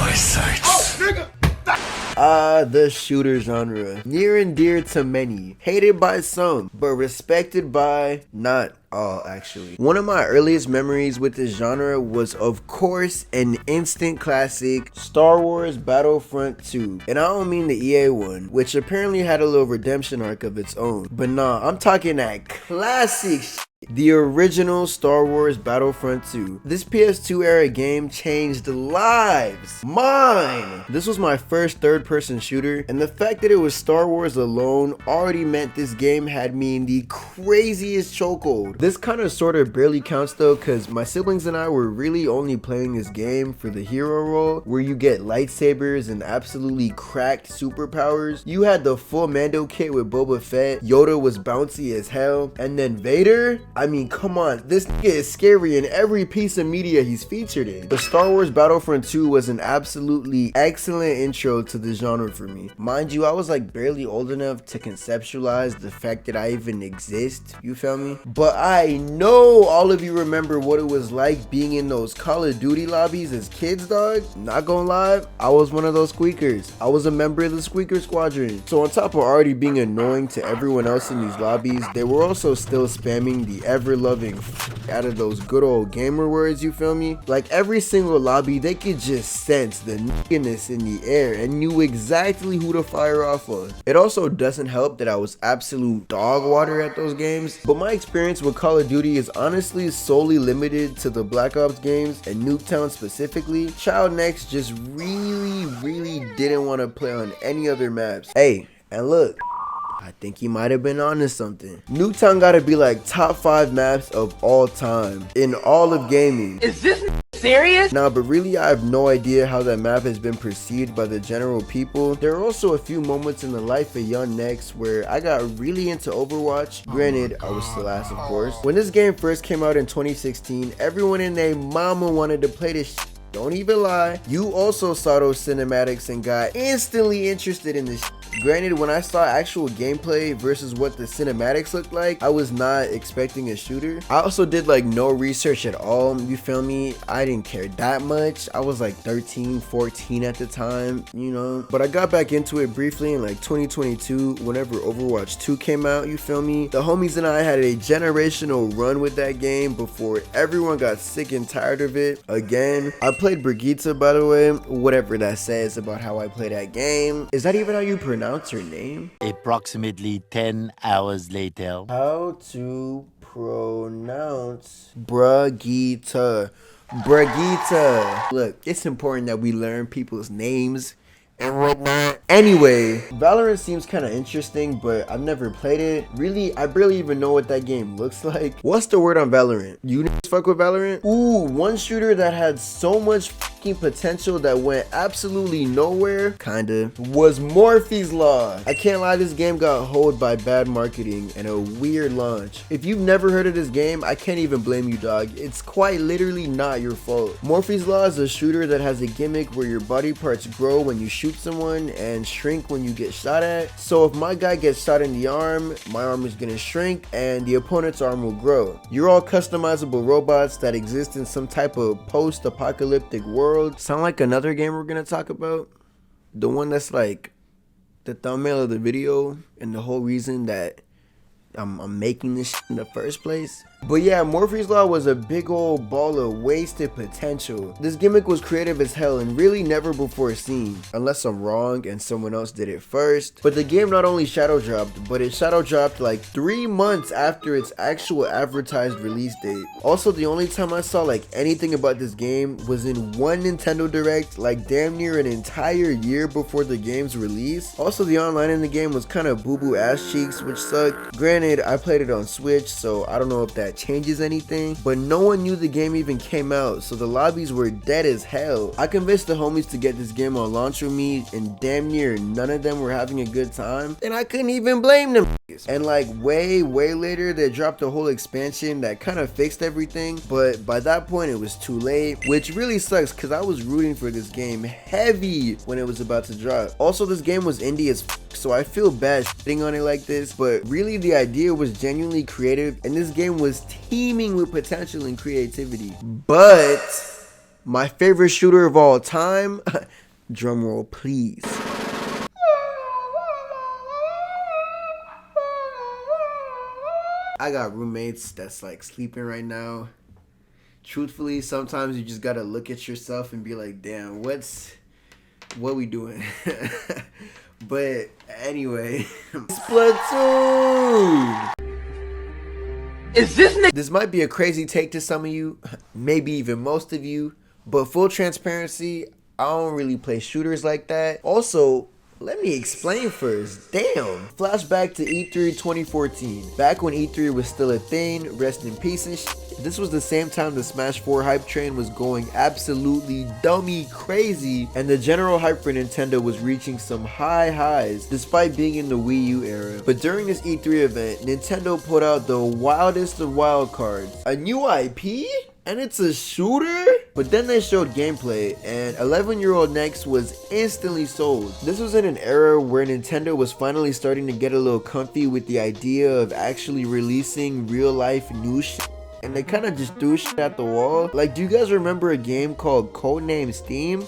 my sights. Oh, nigga! The shooter genre. Near and dear to many. Hated by some, but respected by not all, actually. One of my earliest memories with this genre was, of course, an instant classic, Star Wars Battlefront 2. And I don't mean the EA one, which apparently had a little redemption arc of its own. But nah, I'm talking that classic the original Star Wars Battlefront 2. This PS2 era game changed lives. Mine! This was my first third-person shooter, and the fact that it was Star Wars alone already meant this game had me in the craziest chokehold. This kind of sort of barely counts though, because my siblings and I were really only playing this game for the hero role, where you get lightsabers and absolutely cracked superpowers. You had the full Mando kit with Boba Fett, Yoda was bouncy as hell, and then Vader? I mean, come on, this nigga is scary in every piece of media he's featured in. The Star Wars Battlefront 2 was an absolutely excellent intro to the genre for me. Mind you, I was like barely old enough to conceptualize the fact that I even exist, you feel me? But I know all of you remember what it was like being in those Call of Duty lobbies as kids, dog. Not gonna lie, I was one of those squeakers. I was a member of the squeaker squadron. So on top of already being annoying to everyone else in these lobbies, they were also still spamming the ever-loving out of those good old gamer words, you feel me? Like every single lobby, they could just sense the nigginess in the air and knew exactly who to fire off on. It also doesn't help that I was absolute dog water at those games, but my experience with Call of Duty is honestly solely limited to the Black Ops games and Nuketown specifically. HelloNexus just really didn't want to play on any other maps. Hey, and look, I think he might have been onto something. Nuketown gotta be like top 5 maps of all time in all of gaming. Is this serious? Nah, but really I have no idea how that map has been perceived by the general people. There are also a few moments in the life of young Nex where I got really into Overwatch. Granted, I was still ass, of course. When this game first came out in 2016, everyone and their mama wanted to play this shit. Don't even lie. You also saw those cinematics and got instantly interested in this shit. Granted, when I saw actual gameplay versus what the cinematics looked like, I was not expecting a shooter. I also did like no research at all, you feel me? I didn't care that much. I was like 13, 14 at the time, you know? But I got back into it briefly in like 2022 whenever Overwatch 2 came out, you feel me? The homies and I had a generational run with that game before everyone got sick and tired of it. Again, I played Brigitte, by the way, whatever that says about how I play that game. Is that even how you pronounce her name? Approximately 10 hours later. How to pronounce Brigitte. Brigitte. Look, it's important that we learn people's names and whatnot. Anyway, Valorant seems kind of interesting, but I've never played it. Really, I barely even know what that game looks like. What's the word on Valorant? You niggas fuck with Valorant? Ooh, one shooter that had so much fucking potential that went absolutely nowhere, kinda, was Morphe's Law. I can't lie, this game got hoed by bad marketing and a weird launch. If you've never heard of this game, I can't even blame you, dog. It's quite literally not your fault. Morphe's Law is a shooter that has a gimmick where your body parts grow when you shoot someone and shrink when you get shot at. So if my guy gets shot in the arm, my arm is gonna shrink and the opponent's arm will grow. You're all customizable robots that exist in some type of post-apocalyptic world. Sound like another game we're gonna talk about? The one that's like the thumbnail of the video and the whole reason that I'm making this shit in the first place. But yeah, Morphe's Law was a big old ball of wasted potential. This gimmick was creative as hell and really never before seen, unless I'm wrong and someone else did it first. But the game not only shadow dropped, but it shadow dropped like 3 months after its actual advertised release date. Also, the only time I saw like anything about this game was in one Nintendo Direct, like damn near an entire year before the game's release. Also, the online in the game was kind of boo-boo ass cheeks, which sucked. Granted, I played it on Switch, so I don't know if that changes anything, but no one knew the game even came out, so the lobbies were dead as hell. I convinced the homies to get this game on launch with me, and damn near none of them were having a good time, and I couldn't even blame them. And like way later, they dropped a whole expansion that kind of fixed everything, but by that point it was too late, which really sucks because I was rooting for this game heavy when it was about to drop. Also, this game was indie as so I feel bad shitting on it like this, but really the idea was genuinely creative and this game was teeming with potential and creativity. But My favorite shooter of all time. Drum roll, please. I got roommates that's like sleeping right now. Truthfully, sometimes you just gotta look at yourself and be like, damn, what we doing? But anyway, Splatoon! This might be a crazy take to some of you, maybe even most of you, but full transparency, I don't really play shooters like that. Also, let me explain first. Damn. Flashback to E3 2014. Back when E3 was still a thing, rest in peace and shit. This was the same time the Smash 4 hype train was going absolutely dummy crazy, and the general hype for Nintendo was reaching some high highs despite being in the Wii U era. But during this E3 event, Nintendo put out the wildest of wild cards. A new IP? And it's a shooter? But then they showed gameplay, and 11-year-old Nex was instantly sold. This was in an era where Nintendo was finally starting to get a little comfy with the idea of actually releasing real-life new shit. And they kind of just threw shit at the wall. Like, do you guys remember a game called Codename Steam?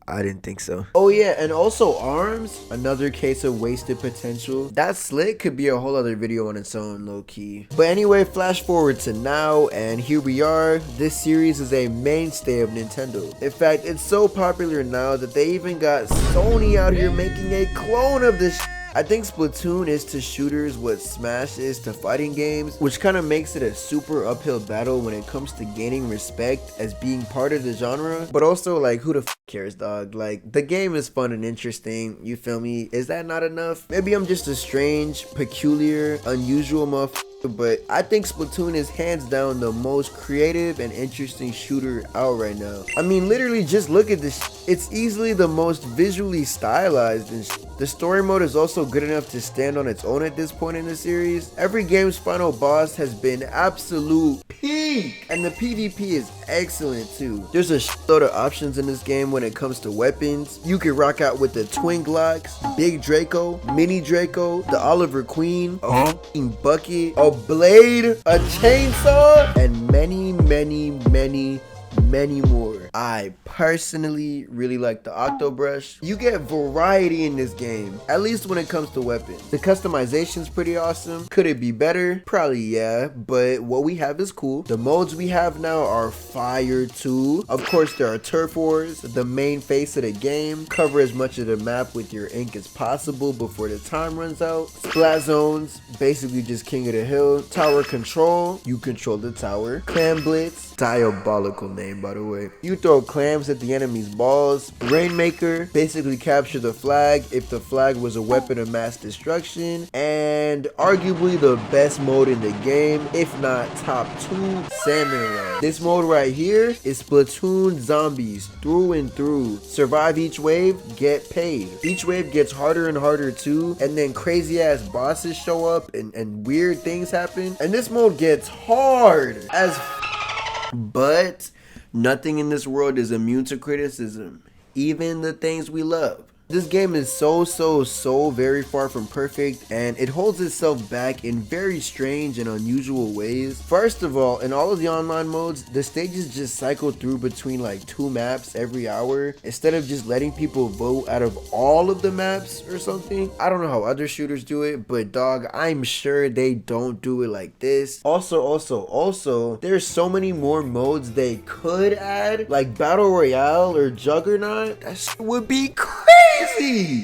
I didn't think so. Oh yeah, and also ARMS, another case of wasted potential. That slit could be a whole other video on its own, low-key. But anyway, flash forward to now, and here we are. This series is a mainstay of Nintendo. In fact, it's so popular now that they even got Sony out here making a clone of this shit. I think Splatoon is to shooters what Smash is to fighting games, which kind of makes it a super uphill battle when it comes to gaining respect as being part of the genre. But also, like, who the f cares, dog? Like, the game is fun and interesting, you feel me? Is that not enough? Maybe I'm just a strange, peculiar, unusual motherfucker, but I think Splatoon is hands down the most creative and interesting shooter out right now. I mean, literally just look at this. It's easily the most visually stylized, and the story mode is also good enough to stand on its own at this point in the series. Every game's final boss has been absolute peak, and the PvP is excellent too. There's a shitload of options in this game when it comes to weapons. You can rock out with the Twin Glocks, Big Draco, Mini Draco, the Oliver Queen, a f***ing bucket, a blade, a chainsaw, and many more. I personally really like the Octobrush. You get variety in this game, at least when it comes to weapons. The customization's pretty awesome. Could it be better? Probably yeah, but what we have is cool. The modes we have now are fire too. Of course, there are turf wars, the main face of the game. Cover as much of the map with your ink as possible before the time runs out. Splat zones, basically just king of the hill. Tower control, you control the tower. Clam blitz, diabolical name by the way. You throw clams at the enemy's balls. Rainmaker, basically capture the flag if the flag was a weapon of mass destruction. And arguably the best mode in the game, if not top 2, Salmon Run. This mode right here is Splatoon zombies through and through. Survive each wave, get paid. Each wave gets harder and harder too, and then crazy ass bosses show up and weird things happen. And this mode gets hard as but nothing in this world is immune to criticism, even the things we love. This game is so very far from perfect, and it holds itself back in very strange and unusual ways. First of all, in all of the online modes, the stages just cycle through between like 2 maps every hour instead of just letting people vote out of all of the maps or something. I don't know how other shooters do it, but dog, I'm sure they don't do it like this. Also, there's so many more modes they could add, like Battle Royale or Juggernaut. That shit would be crazy.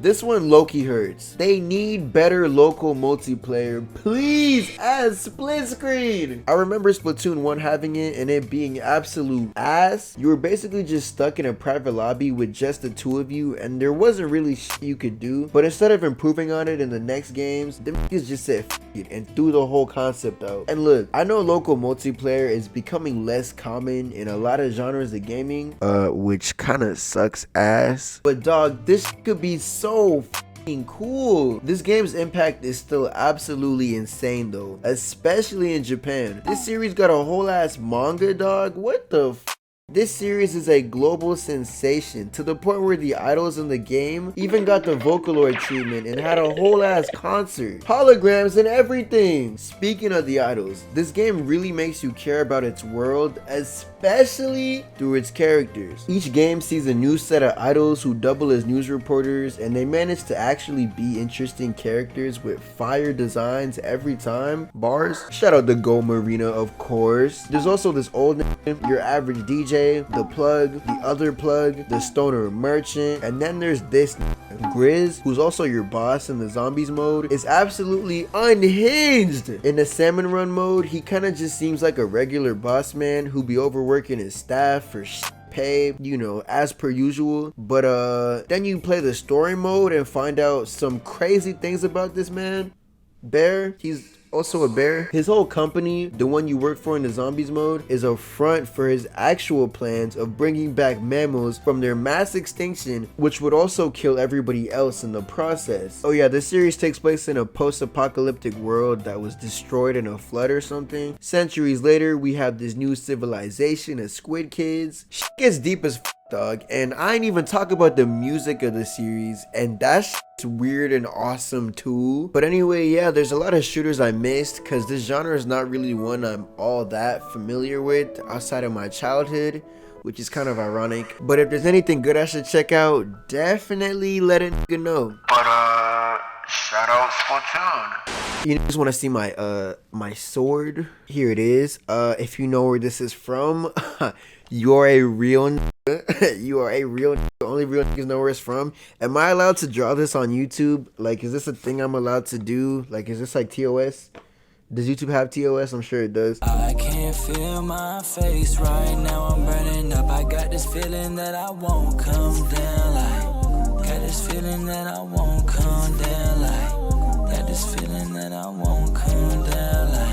This one low-key hurts. They need better local multiplayer. Please add split screen. I remember Splatoon 1 having it and it being absolute ass. You were basically just stuck in a private lobby with just the 2 of you, and there wasn't really shit you could do. But instead of improving on it in the next games, them niggas just said f it and threw the whole concept out. And look, I know local multiplayer is becoming less common in a lot of genres of gaming, which kind of sucks ass. But dog, this could be so f***ing cool. This game's impact is still absolutely insane though, especially in Japan. This series got a whole ass manga, dog. What the f***? This series is a global sensation to the point where the idols in the game even got the Vocaloid treatment and had a whole ass concert, holograms and everything. Speaking of the idols, this game really makes you care about its world, especially through its characters. Each game sees a new set of idols who double as news reporters, and they manage to actually be interesting characters with fire designs every time. Bars. Shout out to Go Marina, of course. There's also this old nigga, your average DJ, the plug, the other plug, the stoner merchant, and then there's this Grizz, who's also your boss in the zombies mode, is absolutely unhinged. In the salmon run mode, he kind of just seems like a regular boss man who be overworking his staff for pay, you know, as per usual. But then you play the story mode and find out some crazy things about this man. Bear, he's also a bear. His whole company, the one you work for in the zombies mode, is a front for his actual plans of bringing back mammals from their mass extinction, which would also kill everybody else in the process. Oh yeah, this series takes place in a post-apocalyptic world that was destroyed in a flood or something. Centuries later, we have this new civilization of squid kids. Shit gets deep as dog, and I ain't even talk about the music of the series, and that's weird and awesome too. But anyway, yeah, there's a lot of shooters I missed because this genre is not really one I'm all that familiar with outside of my childhood, which is kind of ironic. But if there's anything good I should check out, definitely let it know. But shout out Splatoon. You just want to see my my sword? Here it is. If you know where this is from, you're a real you are a real only real niggas know where it's from. Am I allowed to draw this on YouTube? Like, is this a thing I'm allowed to do? Like, is this like TOS? Does YouTube have TOS? I'm sure it does. I can't feel my face right now. I'm burning up. I got this feeling that I won't come down. Like, got this feeling that I won't come down.